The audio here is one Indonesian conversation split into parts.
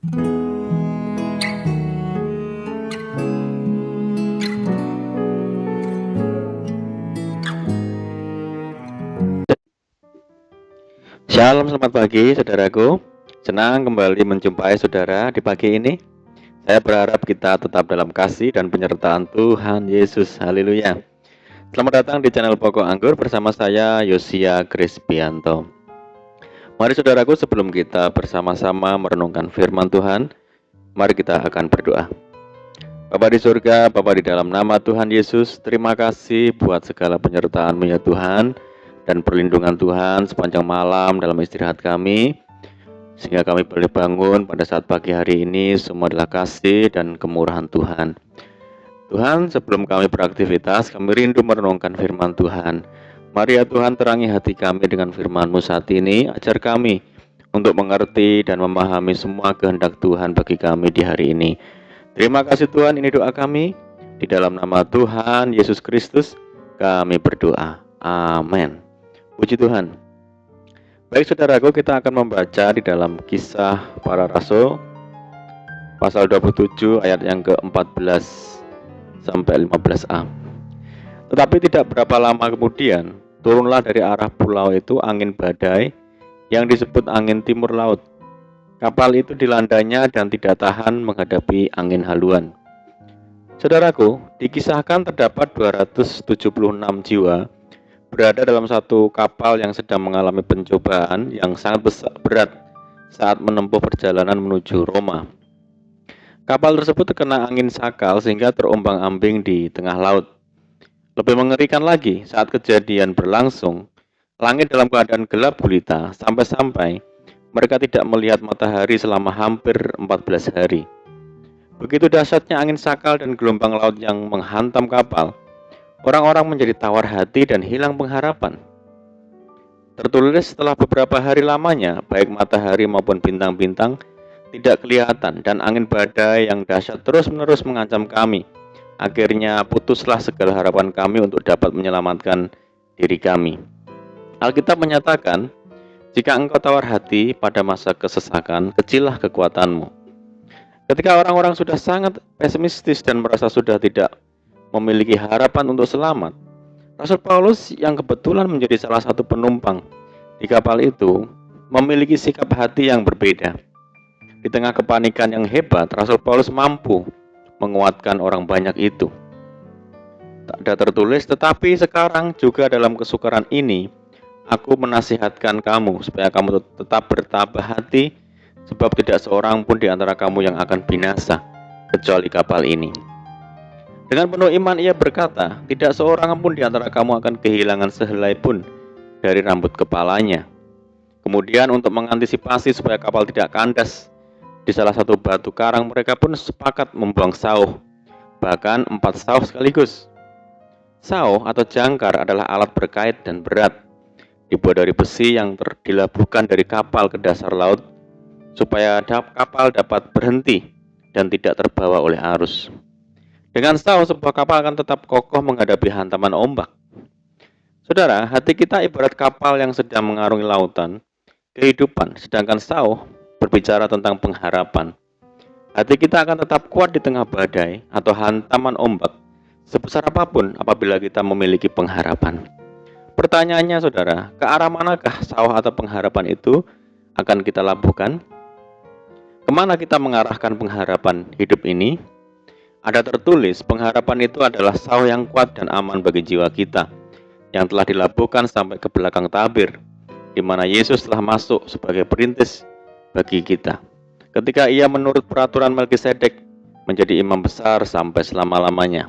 Shalom, selamat pagi saudaraku. Senang kembali menjumpai saudara di pagi ini. Saya berharap kita tetap dalam kasih dan penyertaan Tuhan Yesus. Haleluya. Selamat datang di channel Pokok Anggur bersama saya Yosia Krispianto. Mari saudaraku, sebelum kita bersama-sama merenungkan firman Tuhan, mari kita akan berdoa. Bapa di surga, Bapa di dalam nama Tuhan Yesus, terima kasih buat segala penyertaan-Mu ya Tuhan, dan perlindungan Tuhan sepanjang malam dalam istirahat kami, sehingga kami boleh bangun pada saat pagi hari ini. Semua adalah kasih dan kemurahan Tuhan. Tuhan, sebelum kami beraktivitas, kami rindu merenungkan firman Tuhan. Mari ya Tuhan, terangi hati kami dengan firman-Mu saat ini. Ajar kami untuk mengerti dan memahami semua kehendak Tuhan bagi kami di hari ini. Terima kasih Tuhan, ini doa kami. Di dalam nama Tuhan Yesus Kristus kami berdoa. Amin. Puji Tuhan. Baik saudaraku, kita akan membaca di dalam Kisah Para Rasul pasal 27 ayat yang ke-14 sampai 15a. Tetapi tidak berapa lama kemudian, turunlah dari arah pulau itu angin badai yang disebut angin timur laut. Kapal itu dilandanya dan tidak tahan menghadapi angin haluan. Saudaraku, dikisahkan terdapat 276 jiwa berada dalam satu kapal yang sedang mengalami pencobaan yang sangat berat saat menempuh perjalanan menuju Roma. Kapal tersebut terkena angin sakal sehingga terombang-ambing di tengah laut. Lebih mengerikan lagi, saat kejadian berlangsung, langit dalam keadaan gelap gulita sampai-sampai mereka tidak melihat matahari selama hampir 14 hari. Begitu dahsyatnya angin sakal dan gelombang laut yang menghantam kapal, orang-orang menjadi tawar hati dan hilang pengharapan. Tertulis setelah beberapa hari lamanya, baik matahari maupun bintang-bintang tidak kelihatan dan angin badai yang dahsyat terus-menerus mengancam kami. Akhirnya putuslah segala harapan kami untuk dapat menyelamatkan diri kami. Alkitab menyatakan, jika engkau tawar hati pada masa kesesakan, kecillah kekuatanmu. Ketika orang-orang sudah sangat pesimistis dan merasa sudah tidak memiliki harapan untuk selamat, Rasul Paulus yang kebetulan menjadi salah satu penumpang di kapal itu memiliki sikap hati yang berbeda. Di tengah kepanikan yang hebat, Rasul Paulus mampu menguatkan orang banyak itu. Tak ada tertulis, tetapi sekarang juga dalam kesukaran ini, aku menasihatkan kamu supaya kamu tetap bertabah hati, sebab tidak seorang pun di antara kamu yang akan binasa, kecuali kapal ini. Dengan penuh iman ia berkata, tidak seorang pun di antara kamu akan kehilangan sehelai pun dari rambut kepalanya. Kemudian untuk mengantisipasi supaya kapal tidak kandas, di salah satu batu karang mereka pun sepakat membuang sauh, bahkan 4 sauh sekaligus. Sauh atau jangkar adalah alat berkait dan berat, dibuat dari besi yang dilabuhkan dari kapal ke dasar laut, supaya kapal dapat berhenti dan tidak terbawa oleh arus. Dengan sauh, sebuah kapal akan tetap kokoh menghadapi hantaman ombak. Saudara, hati kita ibarat kapal yang sedang mengarungi lautan kehidupan, sedangkan sauh berbicara tentang pengharapan. Hati kita akan tetap kuat di tengah badai atau hantaman ombak sebesar apapun apabila kita memiliki pengharapan. Pertanyaannya saudara, ke arah manakah sauh atau pengharapan itu akan kita labuhkan? Kemana kita mengarahkan pengharapan hidup ini? Ada tertulis, pengharapan itu adalah sauh yang kuat dan aman bagi jiwa kita, yang telah dilabuhkan sampai ke belakang tabir, di mana Yesus telah masuk sebagai perintis bagi kita. Ketika ia menurut peraturan Melkisedek menjadi imam besar sampai selama-lamanya.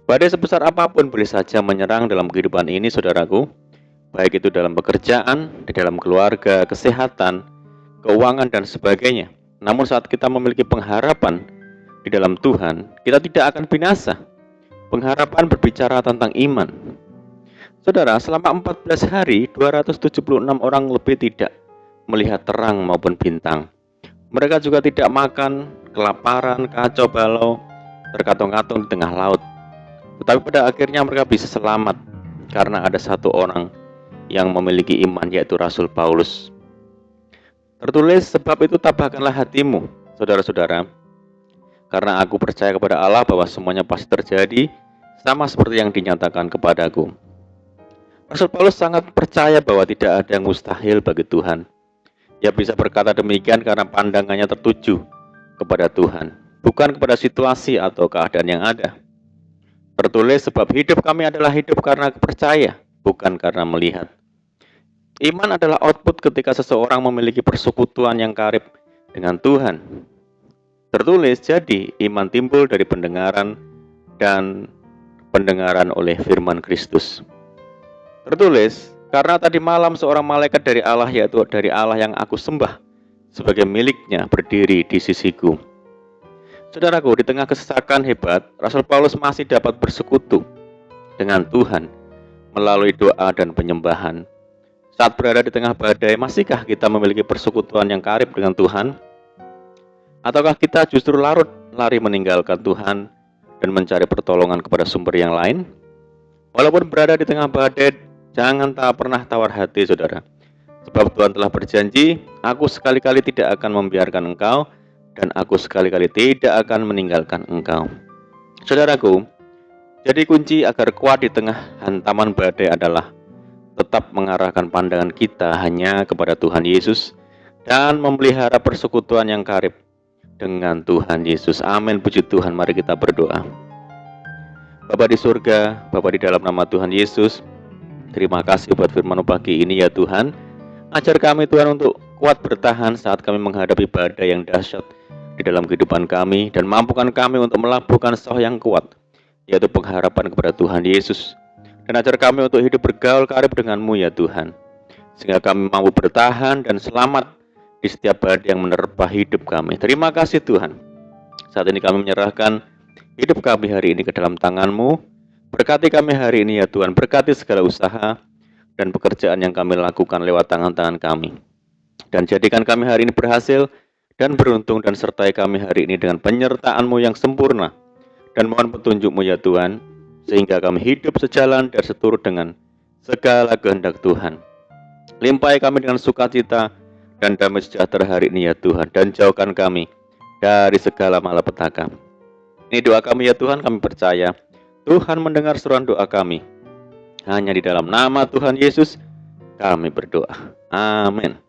Badai sebesar apapun boleh saja menyerang dalam kehidupan ini saudaraku, baik itu dalam pekerjaan, di dalam keluarga, kesehatan, keuangan dan sebagainya. Namun saat kita memiliki pengharapan di dalam Tuhan, kita tidak akan binasa. Pengharapan berbicara tentang iman. Saudara, selama 14 hari 276 orang lebih tidak melihat terang maupun bintang. Mereka juga tidak makan, kelaparan, kacau balau, terkatung-katung di tengah laut. Tetapi pada akhirnya mereka bisa selamat karena ada satu orang yang memiliki iman, yaitu Rasul Paulus. Tertulis, sebab itu tabahkanlah hatimu, saudara-saudara, karena aku percaya kepada Allah bahwa semuanya pasti terjadi sama seperti yang dinyatakan kepadaku. Rasul Paulus sangat percaya bahwa tidak ada yang mustahil bagi Tuhan. Ia bisa berkata demikian karena pandangannya tertuju kepada Tuhan, bukan kepada situasi atau keadaan yang ada. Tertulis, sebab hidup kami adalah hidup karena percaya, bukan karena melihat. Iman adalah output ketika seseorang memiliki persekutuan yang karib dengan Tuhan. Tertulis, jadi iman timbul dari pendengaran dan pendengaran oleh firman Kristus. Tertulis, karena tadi malam seorang malaikat dari Allah, yaitu dari Allah yang aku sembah sebagai miliknya, berdiri di sisiku. Saudaraku, di tengah kesesakan hebat, Rasul Paulus masih dapat bersekutu dengan Tuhan melalui doa dan penyembahan. Saat berada di tengah badai, masihkah kita memiliki persekutuan yang karib dengan Tuhan? Ataukah kita justru lari meninggalkan Tuhan dan mencari pertolongan kepada sumber yang lain? Walaupun berada di tengah badai, jangan tak pernah tawar hati, saudara. Sebab Tuhan telah berjanji, aku sekali-kali tidak akan membiarkan engkau, dan aku sekali-kali tidak akan meninggalkan engkau. Saudaraku, jadi kunci agar kuat di tengah hantaman badai adalah tetap mengarahkan pandangan kita hanya kepada Tuhan Yesus dan memelihara persekutuan yang karib dengan Tuhan Yesus. Amin, puji Tuhan. Mari kita berdoa. Bapa di surga, Bapa di dalam nama Tuhan Yesus, terima kasih buat firman pagi ini ya Tuhan. Ajar kami Tuhan untuk kuat bertahan saat kami menghadapi badai yang dahsyat di dalam kehidupan kami, dan mampukan kami untuk melabuhkan sah yang kuat, yaitu pengharapan kepada Tuhan Yesus. Dan ajar kami untuk hidup bergaul karib dengan-Mu ya Tuhan, sehingga kami mampu bertahan dan selamat di setiap badai yang menerpa hidup kami. Terima kasih Tuhan. Saat ini kami menyerahkan hidup kami hari ini ke dalam tangan-Mu. Berkati kami hari ini ya Tuhan, berkati segala usaha dan pekerjaan yang kami lakukan lewat tangan-tangan kami. Dan jadikan kami hari ini berhasil dan beruntung, dan sertai kami hari ini dengan penyertaan-Mu yang sempurna. Dan mohon petunjuk-Mu ya Tuhan, sehingga kami hidup sejalan dan seturut dengan segala kehendak Tuhan. Limpahi kami dengan sukacita dan damai sejahtera hari ini ya Tuhan, dan jauhkan kami dari segala malapetaka. Ini doa kami ya Tuhan, kami percaya Tuhan mendengar seruan doa kami. Hanya di dalam nama Tuhan Yesus kami berdoa. Amin.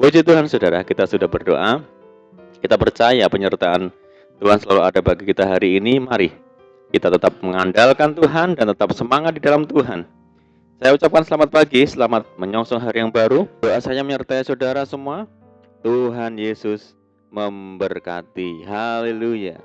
Puji Tuhan saudara, kita sudah berdoa. Kita percaya penyertaan Tuhan selalu ada bagi kita hari ini. Mari kita tetap mengandalkan Tuhan dan tetap semangat di dalam Tuhan. Saya ucapkan selamat pagi, selamat menyongsong hari yang baru. Doa saya menyertai saudara semua. Tuhan Yesus memberkati. Haleluya.